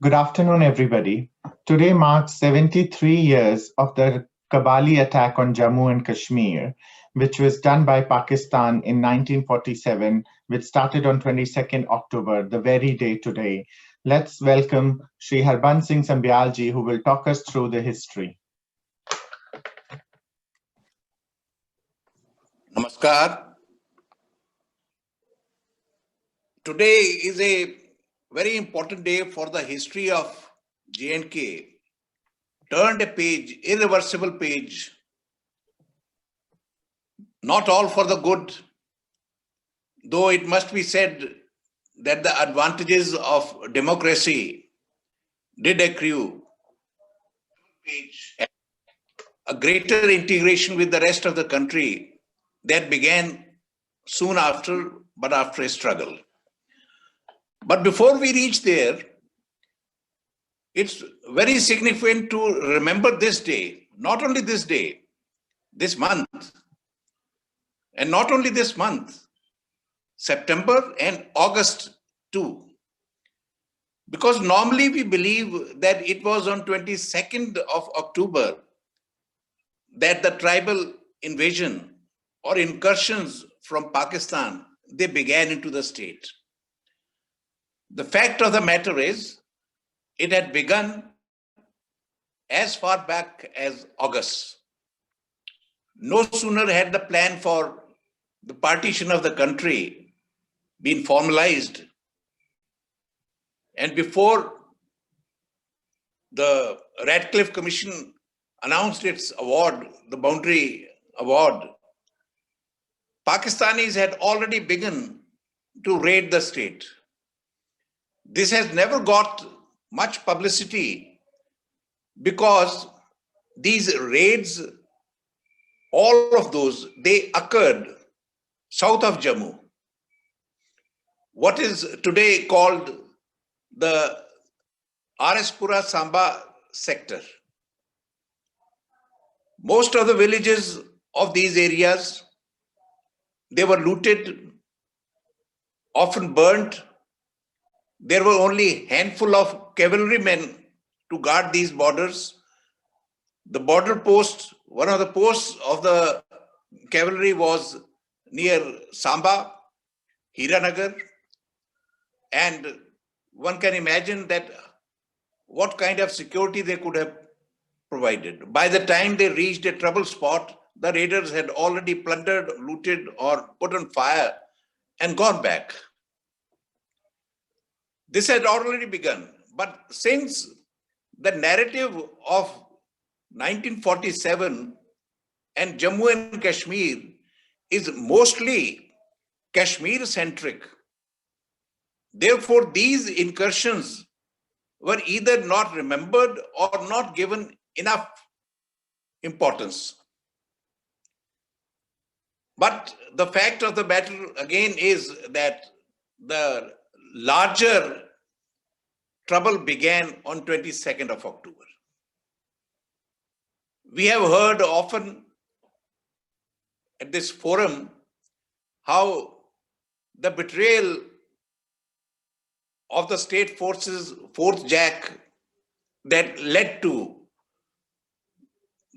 Good afternoon, everybody. Today marks 73 years of the Kabali attack on Jammu and Kashmir, which was done by Pakistan in 1947, which started on 22nd October, the very day today. Let's welcome Sri Harbans Singh Sambyalji, who will talk us through the history. Namaskar. Today is a very important day for the history of J&K. Turned a page, irreversible page, not all for the good, though it must be said that the advantages of democracy did accrue a greater integration with the rest of the country that began soon after, but after a struggle. But before we reach there, it's very significant to remember this day, not only this day, this month, and not only this month, September and August too. Because normally we believe that it was on 22nd of October that the tribal invasion or incursions from Pakistan, they began into the state. The fact of the matter is, it had begun as far back as August. No sooner had the plan for the partition of the country been formalized, and before the Radcliffe Commission announced its award, the boundary award, Pakistanis had already begun to raid the state. This has never got much publicity because these raids, all of those, they occurred south of Jammu. What is today called the Arispura Samba sector. Most of the villages of these areas, they were looted, often burnt. There were only a handful of cavalrymen to guard these borders. The border post, one of the posts of the cavalry was near Samba, Hiranagar, and one can imagine that what kind of security they could have provided. By the time they reached a trouble spot, the raiders had already plundered, looted, or put on fire and gone back. This had already begun. But since the narrative of 1947 and Jammu and Kashmir is mostly Kashmir-centric, therefore these incursions were either not remembered or not given enough importance. But the fact of the matter again is that the larger trouble began on 22nd of October. We have heard often at this forum how the betrayal of the state forces, fourth Jack, that led to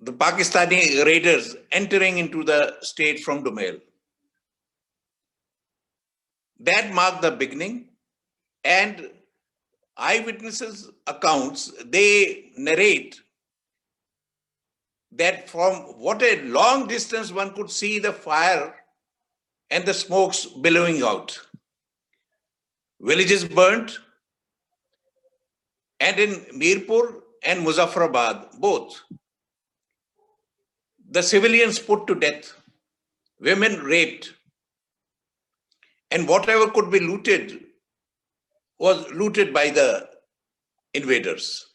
the Pakistani raiders entering into the state from Dumail. That marked the beginning, and eyewitnesses' accounts, they narrate that from what a long distance one could see the fire and the smokes billowing out. Villages burnt, and in Mirpur and Muzaffarabad, both, the civilians put to death, women raped, and whatever could be looted was looted by the invaders.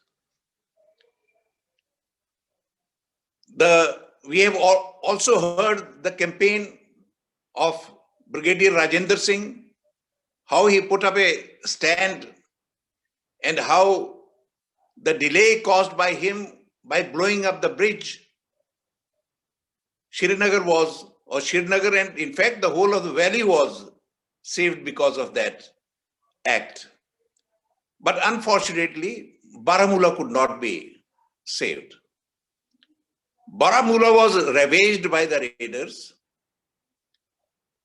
We have also heard the campaign of Brigadier Rajendra Singh, how he put up a stand and how the delay caused by him by blowing up the bridge, Srinagar and in fact the whole of the valley was saved because of that act. But unfortunately, Baramulla could not be saved. Baramulla was ravaged by the raiders.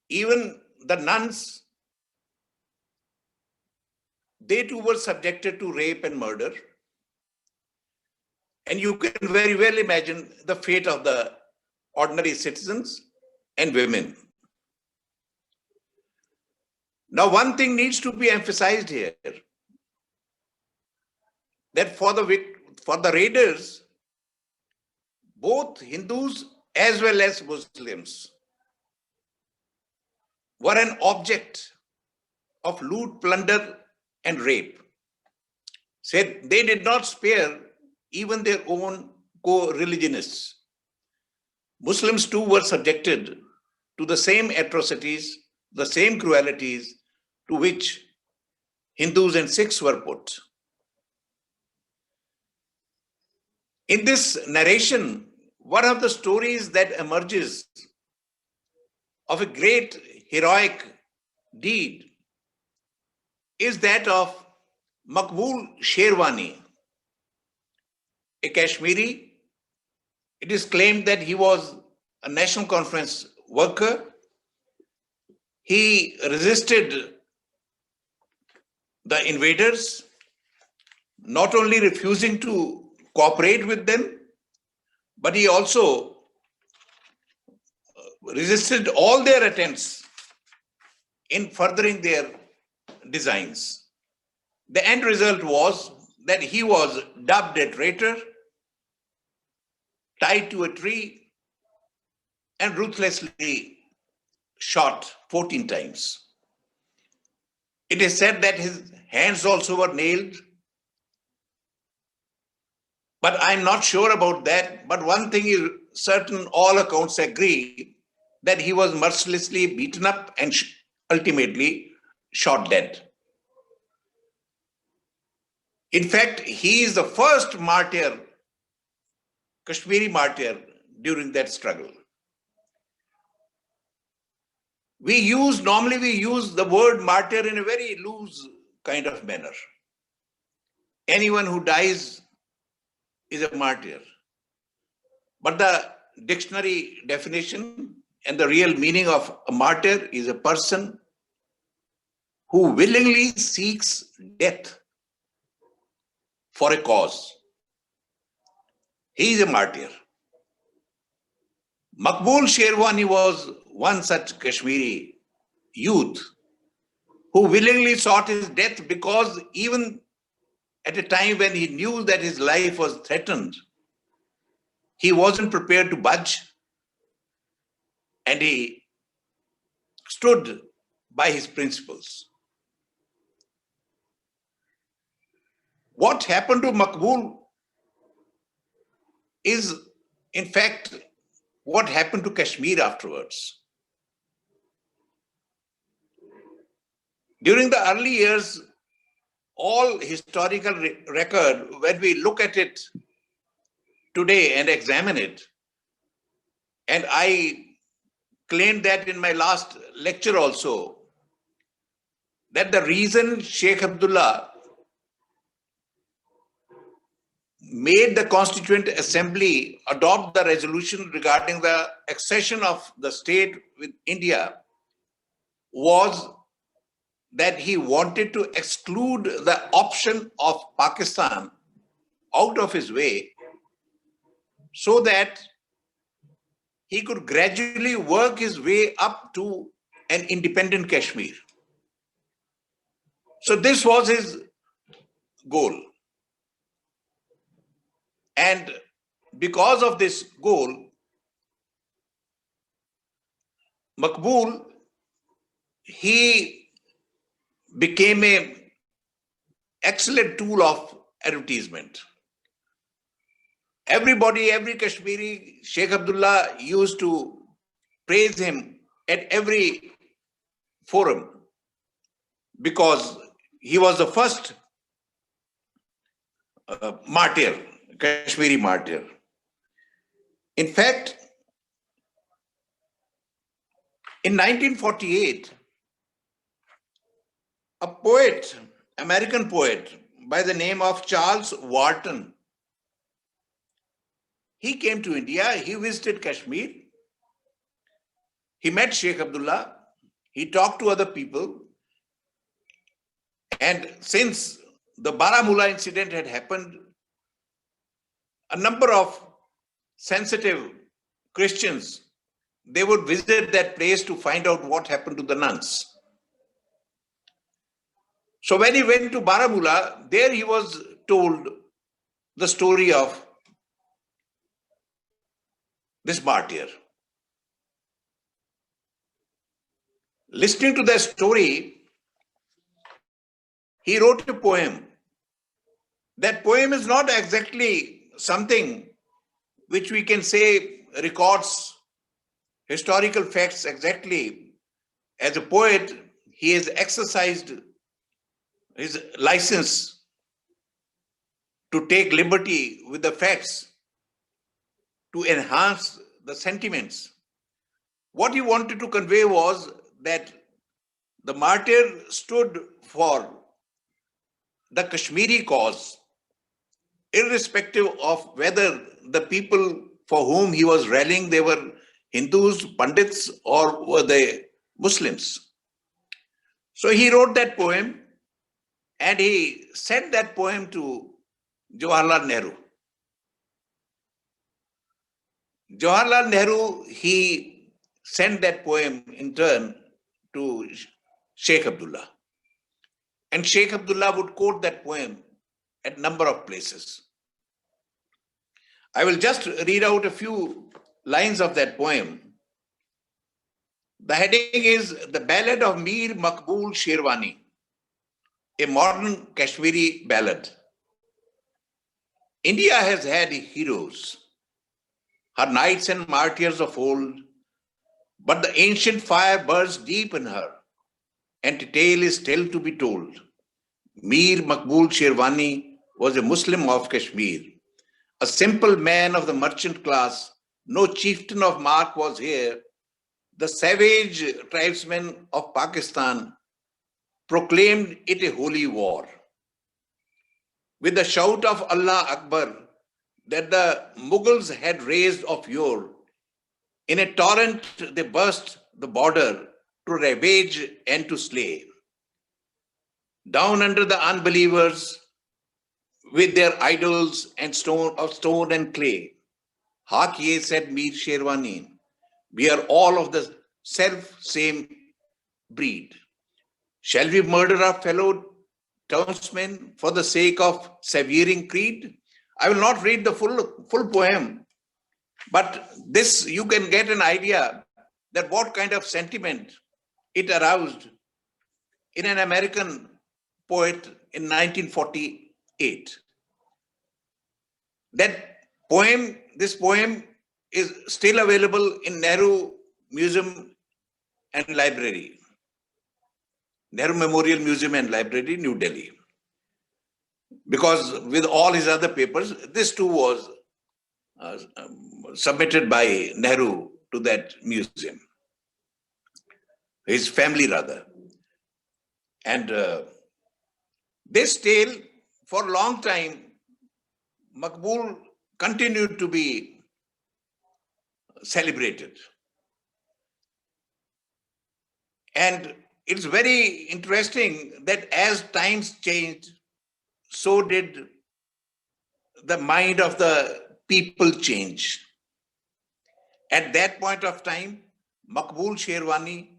Even the nuns, they too were subjected to rape and murder. And you can very well imagine the fate of the ordinary citizens and women. Now, one thing needs to be emphasized here, that for the raiders, both Hindus as well as Muslims were an object of loot, plunder, and rape. Said they did not spare even their own co-religionists. Muslims too were subjected to the same atrocities, the same cruelties to which Hindus and Sikhs were put. In this narration, one of the stories that emerges of a great heroic deed is that of Maqbool Sherwani, a Kashmiri. It is claimed that he was a National Conference worker. He resisted the invaders, not only refusing to cooperate with them, but he also resisted all their attempts in furthering their designs. The end result was that he was dubbed a traitor, tied to a tree, and ruthlessly shot 14 times. It is said that his hands also were nailed, but I'm not sure about that. But one thing is certain, all accounts agree that he was mercilessly beaten up and ultimately shot dead. In fact, he is the first martyr, Kashmiri martyr, during that struggle. Normally we use the word martyr in a very loose kind of manner. Anyone who dies is a martyr. But the dictionary definition and the real meaning of a martyr is a person who willingly seeks death for a cause. He is a martyr. Maqbool Sherwani was one such Kashmiri youth who willingly sought his death because even at a time when he knew that his life was threatened, he wasn't prepared to budge, and he stood by his principles. What happened to Maqbool is, in fact, what happened to Kashmir afterwards. During the early years, all historical record, when we look at it today and examine it, and I claimed that in my last lecture also, that the reason Sheikh Abdullah made the Constituent Assembly adopt the resolution regarding the accession of the state with India was that he wanted to exclude the option of Pakistan out of his way so that he could gradually work his way up to an independent Kashmir. So this was his goal. And because of this goal, Maqbool, he became an excellent tool of advertisement. Everybody, every Kashmiri, Sheikh Abdullah used to praise him at every forum because he was the first martyr, Kashmiri martyr. In fact, in 1948, a poet, American poet, by the name of Charles Wharton. He came to India, he visited Kashmir, he met Sheikh Abdullah, he talked to other people, and since the Baramulla incident had happened, a number of sensitive Christians, they would visit that place to find out what happened to the nuns. So when he went to Baramulla, there he was told the story of this martyr. Listening to that story, he wrote a poem. That poem is not exactly something which we can say records historical facts exactly. As a poet, he has exercised his license to take liberty with the facts to enhance the sentiments. What he wanted to convey was that the martyr stood for the Kashmiri cause, irrespective of whether the people for whom he was rallying, they were Hindus, Pandits, or were they Muslims. So he wrote that poem and he sent that poem to Jawaharlal Nehru. Jawaharlal Nehru, he sent that poem in turn to Sheikh Abdullah. And Sheikh Abdullah would quote that poem at a number of places. I will just read out a few lines of that poem. The heading is The Ballad of Mir Maqbool Sherwani, a modern Kashmiri ballad. India has had heroes, her knights and martyrs of old, but the ancient fire burns deep in her, and a tale is still to be told. Mir Maqbool Sherwani was a Muslim of Kashmir, a simple man of the merchant class. No chieftain of mark was here. The savage tribesmen of Pakistan proclaimed it a holy war. With the shout of Allah Akbar that the Mughals had raised of yore, in a torrent they burst the border to ravage and to slay. Down under the unbelievers with their idols and stone and clay. Hark ye, said Mir Sherwani, we are all of the same breed. Shall we murder our fellow townsmen for the sake of severing creed? I will not read the full poem, but this you can get an idea that what kind of sentiment it aroused in an American poet in 1948. This poem is still available in Nehru Museum and Library, Nehru Memorial Museum and Library, New Delhi. Because with all his other papers, this too was submitted by Nehru to that museum, his family rather. And this tale, for a long time, Maqbool continued to be celebrated. And it's very interesting that as times changed, so did the mind of the people change. At that point of time, Maqbool Sherwani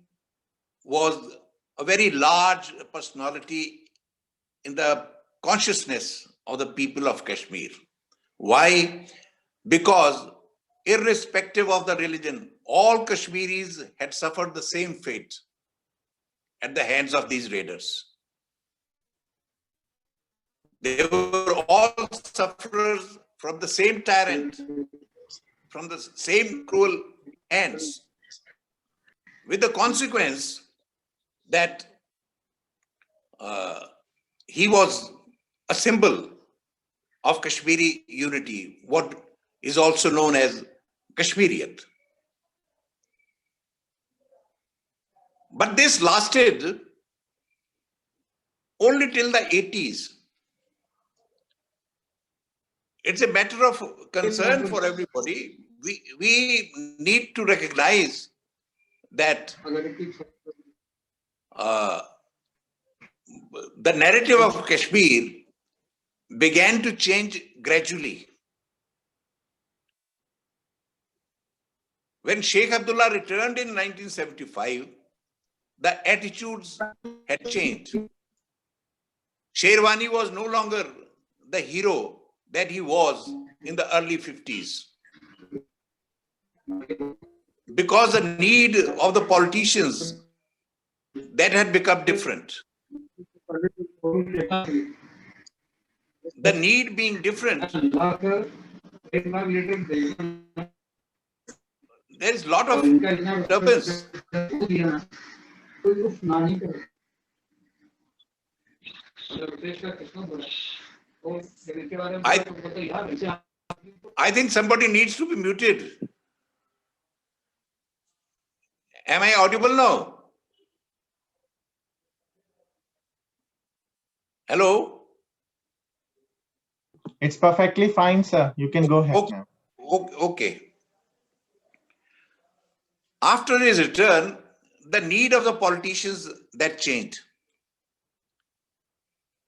was a very large personality in the consciousness of the people of Kashmir. Why? Because irrespective of the religion, all Kashmiris had suffered the same fate at the hands of these raiders. They were all sufferers from the same tyrant, from the same cruel hands, with the consequence that he was a symbol of Kashmiri unity, what is also known as Kashmiriyat. But this lasted only till the 80s. it's a matter of concern for everybody. We need to recognize that the narrative of Kashmir began to change gradually. When Sheikh Abdullah returned in 1975, the attitudes had changed. Sherwani was no longer the hero that he was in the early 50s. Because the need of the politicians that had become different. The need being different, there is a lot of disturbance. I think somebody needs to be muted. Am I audible now? Hello? It's perfectly fine, sir. You can go ahead now. Okay. After his return, the need of the politicians that changed.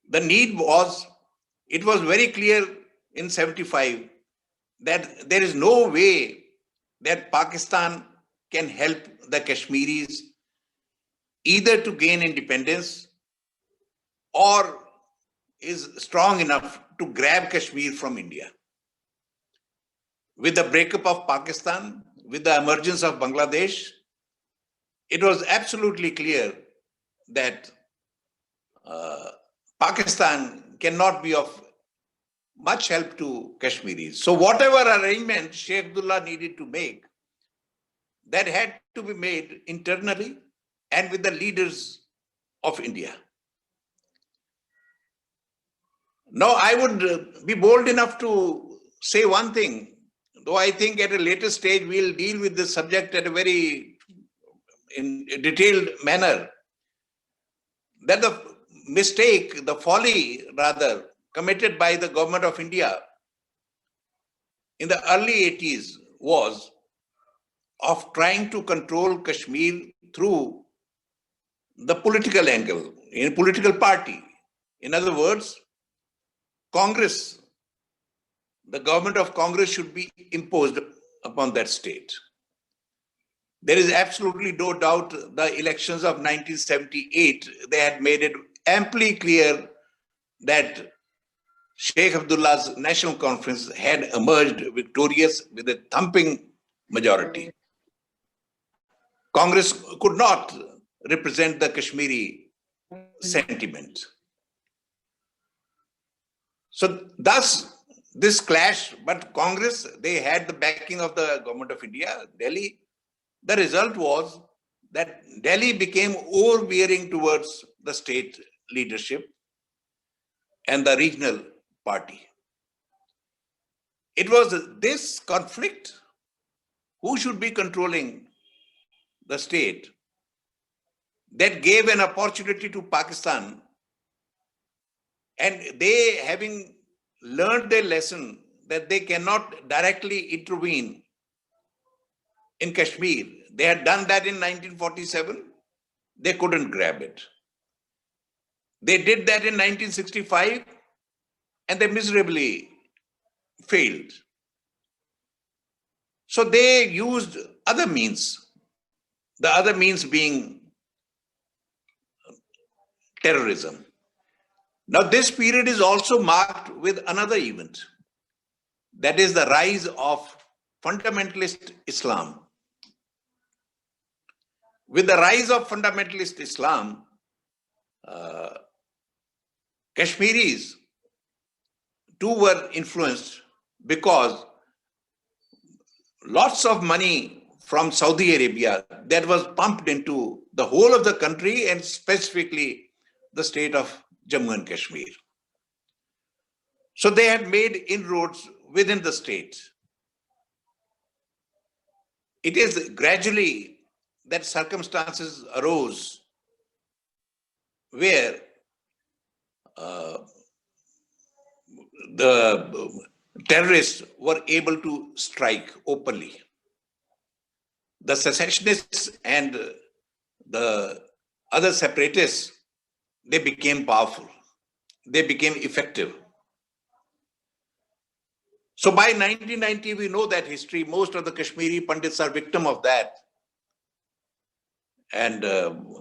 The need was, it was very clear in 75 that there is no way that Pakistan can help the Kashmiris either to gain independence or is strong enough to grab Kashmir from India. With the breakup of Pakistan, with the emergence of Bangladesh, it was absolutely clear that Pakistan cannot be of much help to Kashmiris. So whatever arrangement Sheikh Abdullah needed to make, that had to be made internally and with the leaders of India. Now, I would be bold enough to say one thing, though I think at a later stage we'll deal with this subject at a very detailed manner, that the mistake, the folly rather, committed by the government of India in the early 80s was of trying to control Kashmir through the political angle, in a political party. In other words, Congress, the government of Congress should be imposed upon that state. There is absolutely no doubt the elections of 1978, they had made it amply clear that Sheikh Abdullah's National Conference had emerged victorious with a thumping majority. Congress could not represent the Kashmiri sentiment. So thus this clash, but Congress, they had the backing of the government of India, Delhi. The result was that Delhi became overbearing towards the state leadership and the regional party. It was this conflict, who should be controlling the state, that gave an opportunity to Pakistan, and they, having learned their lesson that they cannot directly intervene in Kashmir. They had done that in 1947. They couldn't grab it. They did that in 1965 and they miserably failed. So they used other means, the other means being terrorism. Now this period is also marked with another event, that is the rise of fundamentalist Islam. With the rise of fundamentalist Islam, Kashmiris too were influenced because lots of money from Saudi Arabia that was pumped into the whole of the country and specifically the state of Jammu and Kashmir. So they had made inroads within the state. It is gradually that circumstances arose where the terrorists were able to strike openly. The secessionists and the other separatists, they became powerful. They became effective. So by 1990, we know that history. Most of the Kashmiri Pandits are victim of that. And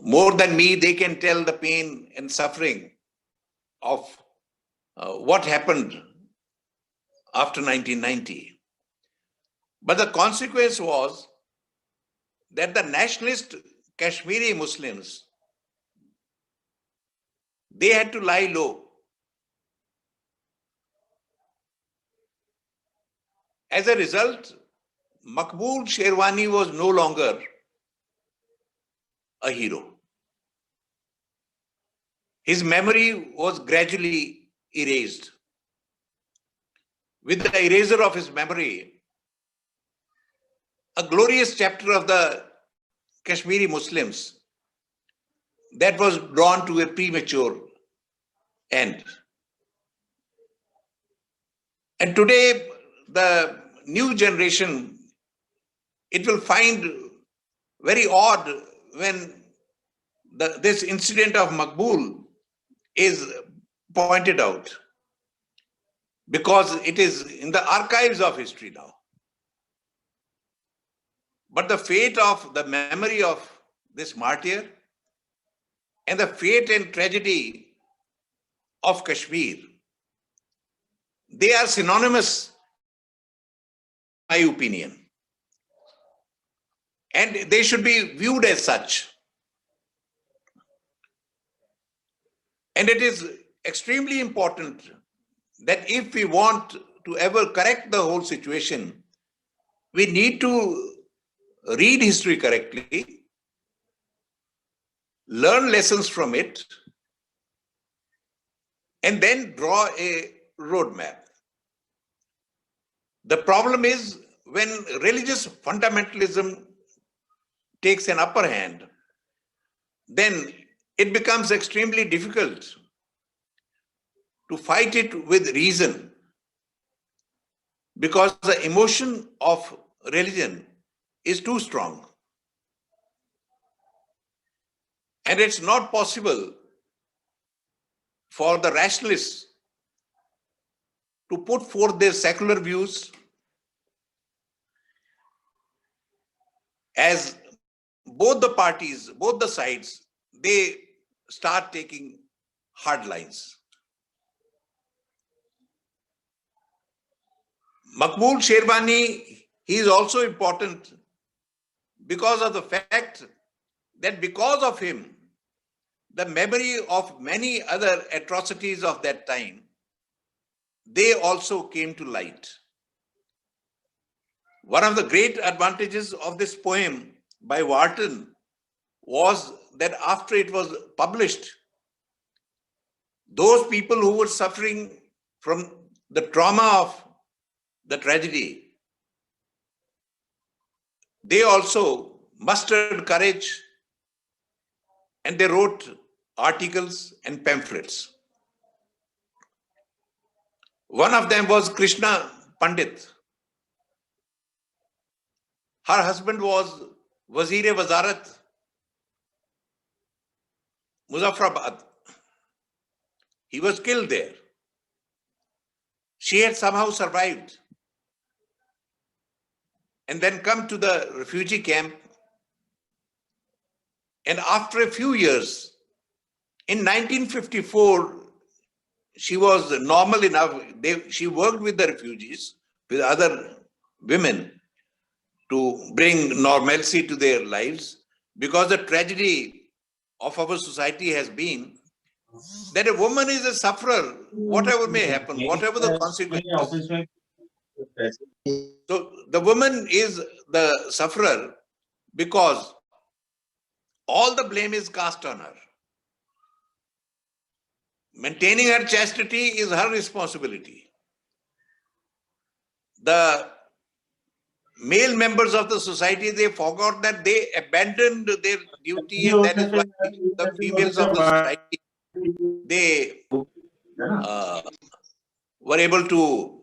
more than me, they can tell the pain and suffering of what happened after 1990. But the consequence was that the nationalist Kashmiri Muslims, they had to lie low. As a result, Maqbool Sherwani was no longer a hero. His memory was gradually erased. With the erasure of his memory, a glorious chapter of the Kashmiri Muslims that was drawn to a premature end. And today, the new generation, it will find very odd when this incident of Maqbool is pointed out, because it is in the archives of history now. But the fate of the memory of this martyr and the fate and tragedy of Kashmir, they are synonymous, in my opinion. And they should be viewed as such. And it is extremely important that if we want to ever correct the whole situation, we need to read history correctly, learn lessons from it, and then draw a roadmap. The problem is when religious fundamentalism takes an upper hand, then it becomes extremely difficult to fight it with reason, because the emotion of religion is too strong. And it's not possible for the rationalists to put forth their secular views as both the parties, both the sides, they start taking hard lines. Maqbool Sherwani, he is also important because of the fact that because of him, the memory of many other atrocities of that time, they also came to light. One of the great advantages of this poem by Wharton was that after it was published, those people who were suffering from the trauma of the tragedy, they also mustered courage and they wrote articles and pamphlets. One of them was Krishna Pandit. Her husband was Wazir-e-Wazarat, Muzaffarabad. He was killed there. She had somehow survived and then come to the refugee camp. And after a few years, in 1954, she was normal enough. She worked with the refugees, with other women, to bring normalcy to their lives, because the tragedy of our society has been that a woman is a sufferer, whatever may happen, whatever the consequences. So the woman is the sufferer because all the blame is cast on her. Maintaining her chastity is her responsibility. The male members of the society, they forgot that they abandoned their duty, and that is why the females of the society, they were able to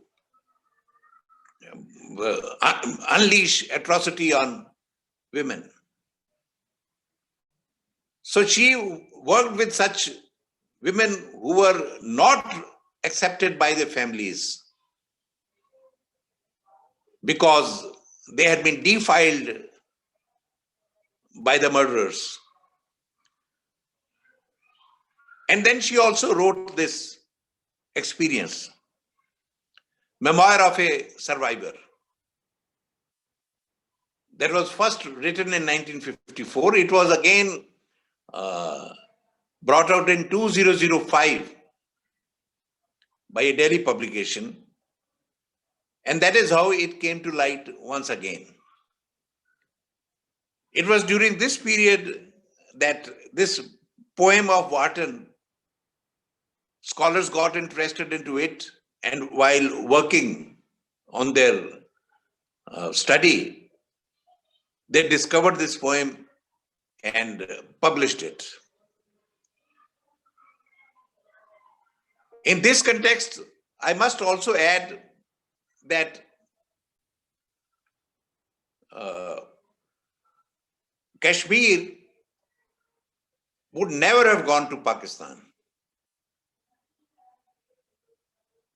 unleash atrocity on women. So she worked with such women who were not accepted by their families because they had been defiled by the murderers. And then she also wrote this experience, Memoir of a Survivor. That was first written in 1954. It was again brought out in 2005 by a Delhi publication. And that is how it came to light once again. It was during this period that this poem of Wharton, scholars got interested into it, and while working on their study, they discovered this poem and published it. In this context, I must also add that Kashmir would never have gone to Pakistan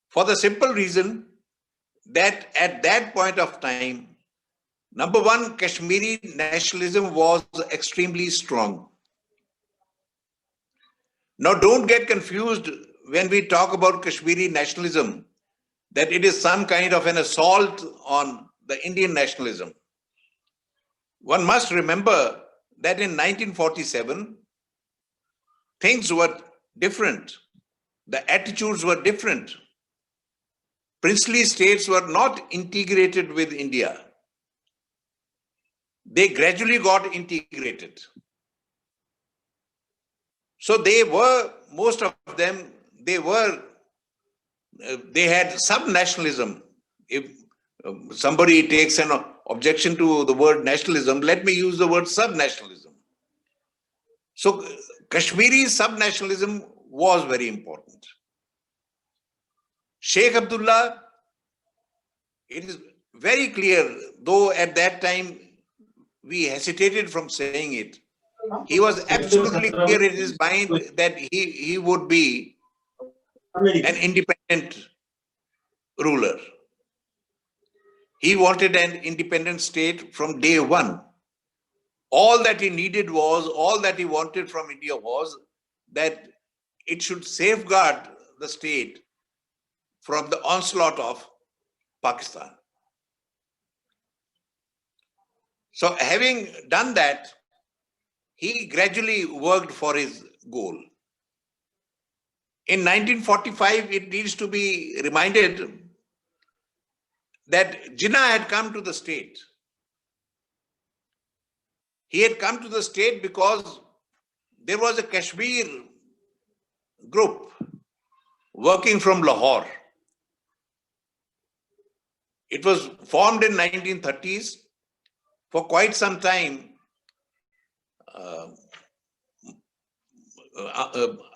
for the simple reason that at that point of time, number one, Kashmiri nationalism was extremely strong. Now, don't get confused when we talk about Kashmiri nationalism, that it is some kind of an assault on the Indian nationalism. One must remember that in 1947, things were different. The attitudes were different. Princely states were not integrated with India. They gradually got integrated. So they were, most of them, they had sub-nationalism. If somebody takes an objection to the word nationalism, let me use the word sub-nationalism. So Kashmiri sub-nationalism was very important. Sheikh Abdullah, it is very clear, though at that time we hesitated from saying it, he was absolutely clear in his mind that he would be an independent ruler. He wanted an independent state from day one. All that he needed was, all that he wanted from India was that it should safeguard the state from the onslaught of Pakistan. So having done that, he gradually worked for his goal. In 1945, it needs to be reminded that Jinnah had come to the state. He had come to the state because there was a Kashmir group working from Lahore. It was formed in 1930s. For quite some time,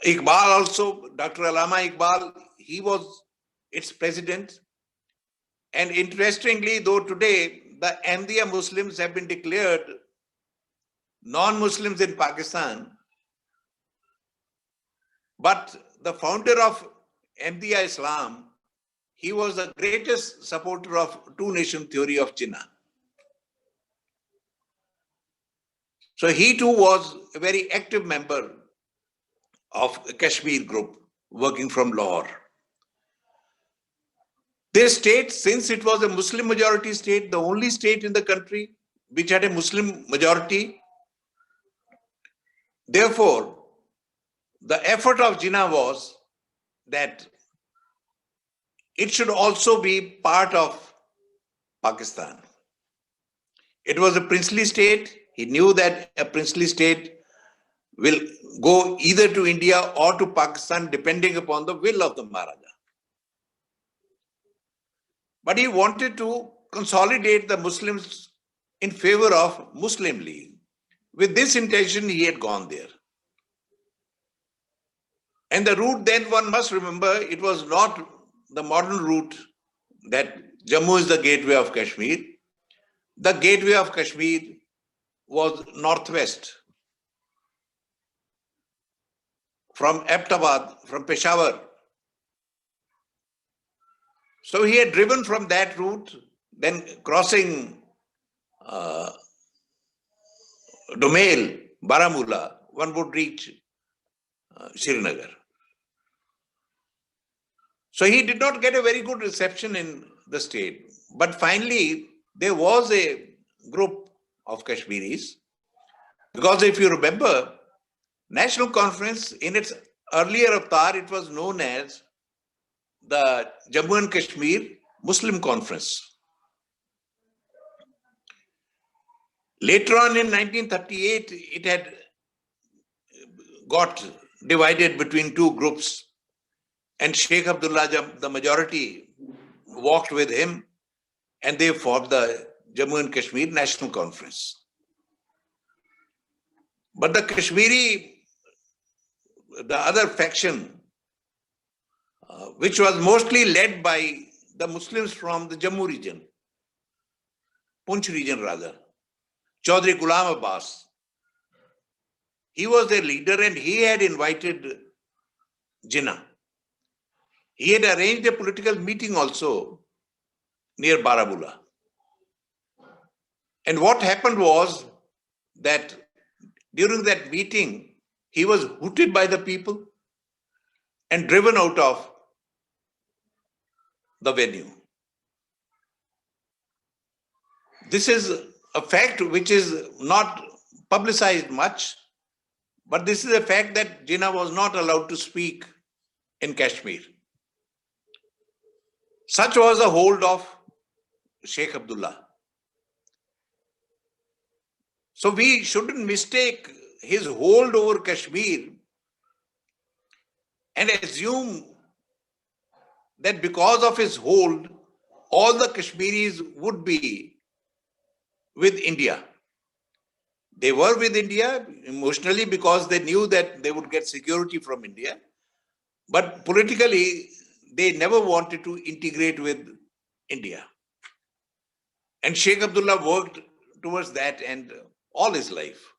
Iqbal also, Dr. Allama Iqbal, he was its president. And interestingly, though today the Ahmadiyya Muslims have been declared non-Muslims in Pakistan, but the founder of Ahmadiyya Islam, he was the greatest supporter of two-nation theory of Jinnah. So he too was a very active member of a Kashmir group working from Lahore. This state, since it was a Muslim majority state, the only state in the country which had a Muslim majority, therefore, the effort of Jinnah was that it should also be part of Pakistan. It was a princely state. He knew that a princely state will go either to India or to Pakistan depending upon the will of the Maharaja. But he wanted to consolidate the Muslims in favor of Muslim League. With this intention, he had gone there. And the route then, one must remember, it was not the modern route that Jammu is the gateway of Kashmir. The gateway of Kashmir was northwest from Abbottabad, from Peshawar. So he had driven from that route, then crossing Domail, Baramulla, one would reach Srinagar. So he did not get a very good reception in the state. But finally, there was a group of Kashmiris, because if you remember, National Conference in its earlier avatar, it was known as the Jammu and Kashmir Muslim Conference. Later on in 1938, it had got divided between two groups, and Sheikh Abdullah, the majority, walked with him, and they formed the Jammu and Kashmir National Conference. But the Kashmiri, the other faction, which was mostly led by the Muslims from the Jammu region, Punch region rather, Chaudhry Ghulam Abbas, he was their leader, and he had invited Jinnah. He had arranged a political meeting also near Baramulla. And what happened was that during that meeting, he was hooted by the people and driven out of the venue. This is a fact which is not publicized much, but this is a fact that Jinnah was not allowed to speak in Kashmir. Such was the hold of Sheikh Abdullah. So we shouldn't mistake his hold over Kashmir and assume that because of his hold, all the Kashmiris would be with India. They were with India emotionally because they knew that they would get security from India. But politically, they never wanted to integrate with India. And Sheikh Abdullah worked towards that end all his life.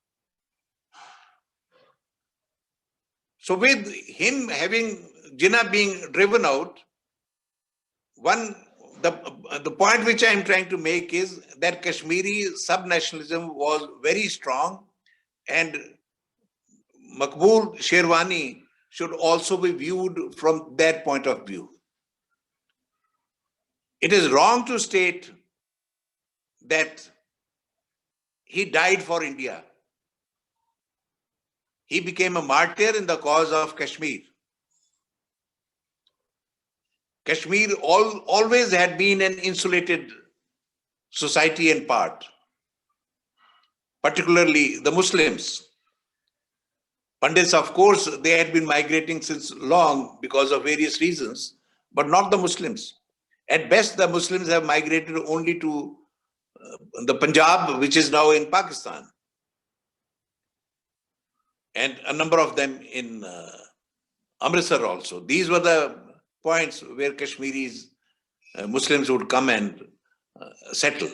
So with him having Jinnah being driven out, the point which I am trying to make is that Kashmiri sub-nationalism was very strong, and Maqbool Sherwani should also be viewed from that point of view. It is wrong to state that he died for India. He became a martyr in the cause of Kashmir. Kashmir always had been an insulated society and part, particularly the Muslims. Pandits, of course, they had been migrating since long because of various reasons, but not the Muslims. At best, the Muslims have migrated only to the Punjab, which is now in Pakistan, and a number of them in Amritsar also. These were the points where Kashmiris, Muslims would come and settle.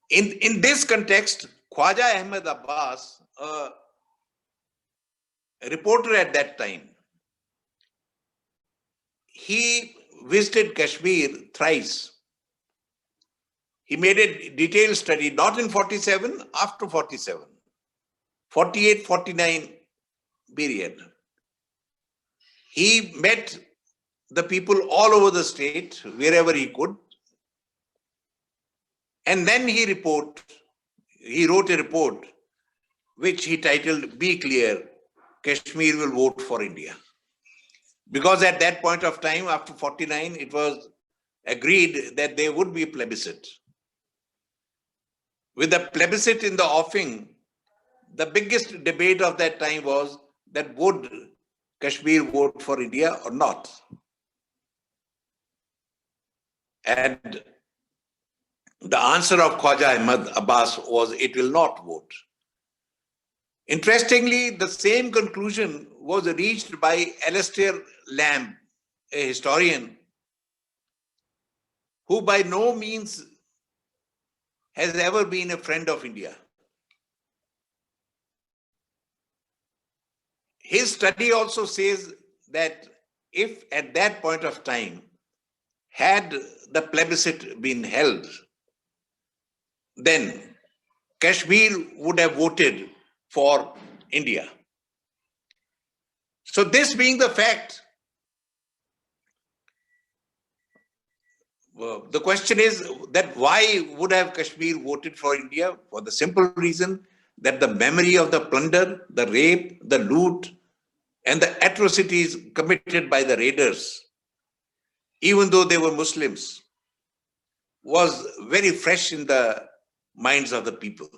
In this context, Khwaja Ahmed Abbas, a reporter at that time, he visited Kashmir thrice. He made a detailed study, not in 47, after 47, 48, 49 period. He met the people all over the state, wherever he could. And then he wrote a report, which he titled, "Be Clear, Kashmir will vote for India." Because at that point of time, after 49, it was agreed that there would be a plebiscite. With the plebiscite in the offing, the biggest debate of that time was that would Kashmir vote for India or not? And the answer of Khwaja Ahmed Abbas was it will not vote. Interestingly, the same conclusion was reached by Alastair Lamb, a historian, who by no means has ever been a friend of India. His study also says that if at that point of time, had the plebiscite been held, then Kashmir would have voted for India. So this being the fact, the question is that why would have Kashmir voted for India? For the simple reason that the memory of the plunder, the rape, the loot, and the atrocities committed by the raiders, even though they were Muslims, was very fresh in the minds of the people.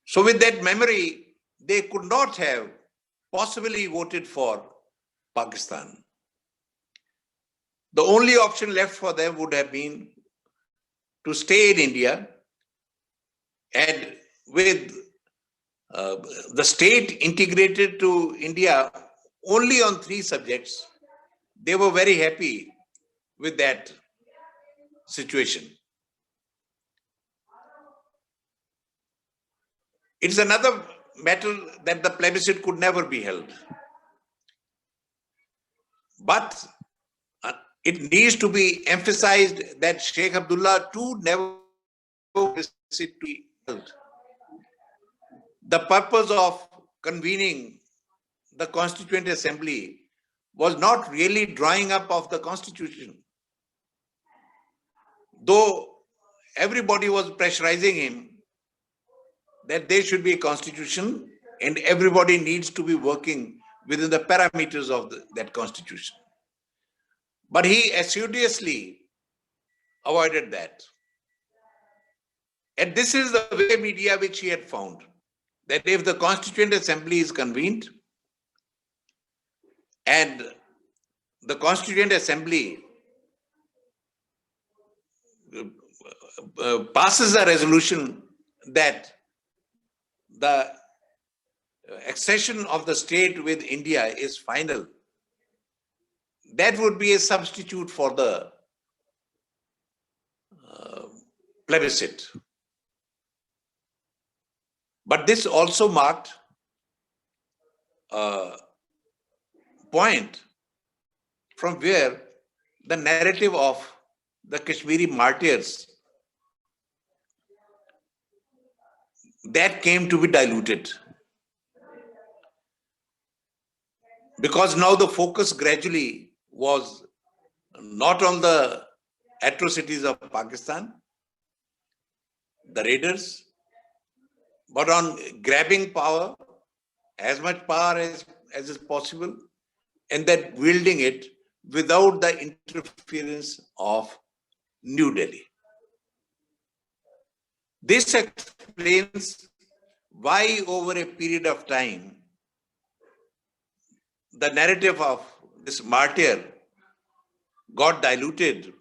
So with that memory, they could not have possibly voted for Pakistan. The only option left for them would have been to stay in India, and with the state integrated to India only on 3 subjects, they were very happy with that situation. It's another matter that the plebiscite could never be held. But it needs to be emphasized that Sheikh Abdullah too never wanted it to be held. The purpose of convening the Constituent Assembly was not really drawing up of the Constitution. Though everybody was pressurizing him that there should be a Constitution and everybody needs to be working within the parameters of that Constitution. But he assiduously avoided that. And this is the way media which he had found, that if the Constituent Assembly is convened and the Constituent Assembly passes a resolution that the accession of the state with India is final, that would be a substitute for the plebiscite. But this also marked a point from where the narrative of the Kashmiri martyrs, that came to be diluted. Because now the focus gradually was not on the atrocities of Pakistan, the raiders, but on grabbing power, as much power as is possible, and then wielding it without the interference of New Delhi. This explains why over a period of time, the narrative of this martyr got diluted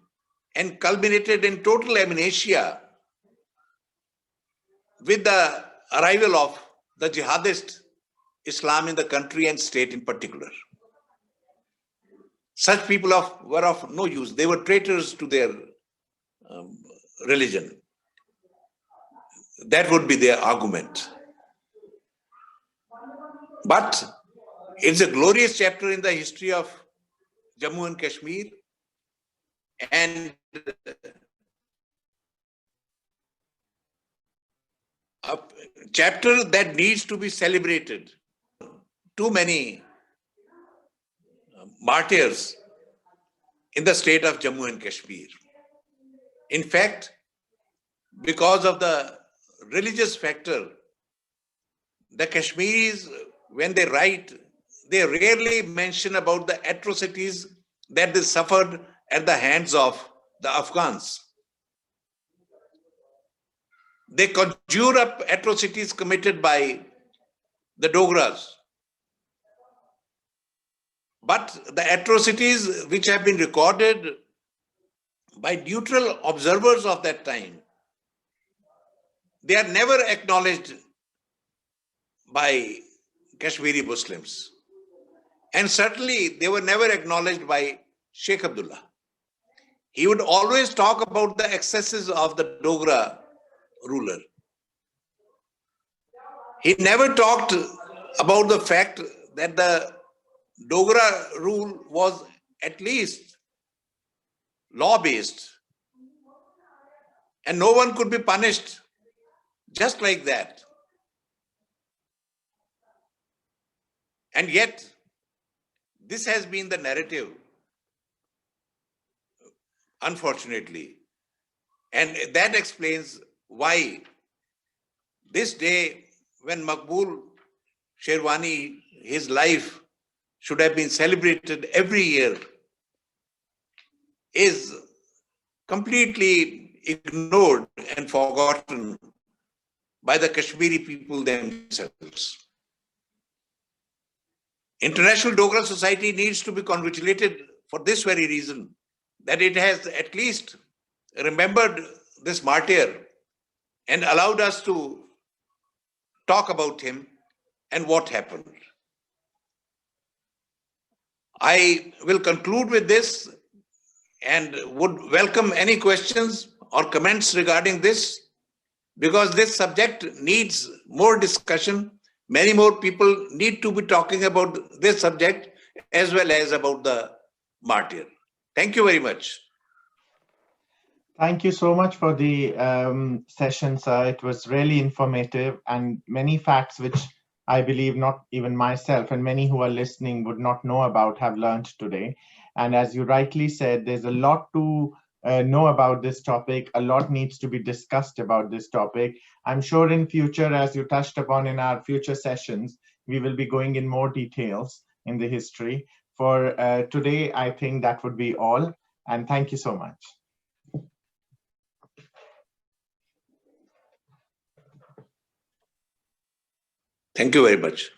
and culminated in total amnesia with the arrival of the jihadist Islam in the country and state in particular. Such people were of no use. They were traitors to their religion. That would be their argument. But it's a glorious chapter in the history of Jammu and Kashmir, and a chapter that needs to be celebrated. Too many martyrs in the state of Jammu and Kashmir. In fact, because of the religious factor, the Kashmiris, when they write, they rarely mention about the atrocities that they suffered at the hands of the Afghans. They conjure up atrocities committed by the Dogras. But the atrocities which have been recorded by neutral observers of that time, they are never acknowledged by Kashmiri Muslims. And certainly they were never acknowledged by Sheikh Abdullah. he would always talk about the excesses of the Dogra ruler. He never talked about the fact that the Dogra rule was at least law-based, and no one could be punished just like that. And yet, this has been the narrative, unfortunately. And that explains why this day, when Maqbool Sherwani, his life should have been celebrated every year, is completely ignored and forgotten by the Kashmiri people themselves. International Dogra Society needs to be congratulated for this very reason, that it has at least remembered this martyr and allowed us to talk about him and what happened. I will conclude with this and would welcome any questions or comments regarding this, because this subject needs more discussion. Many more people need to be talking about this subject as well as about the martyr. Thank you very much. Thank you so much for the session, sir. It was really informative, and many facts which I believe not even myself and many who are listening would not know about have learned today. And as you rightly said, there's a lot to know about this topic. A lot needs to be discussed about this topic. I'm sure in future, as you touched upon in our future sessions, we will be going in more details in the history. For today, I think that would be all. And thank you so much. Thank you very much.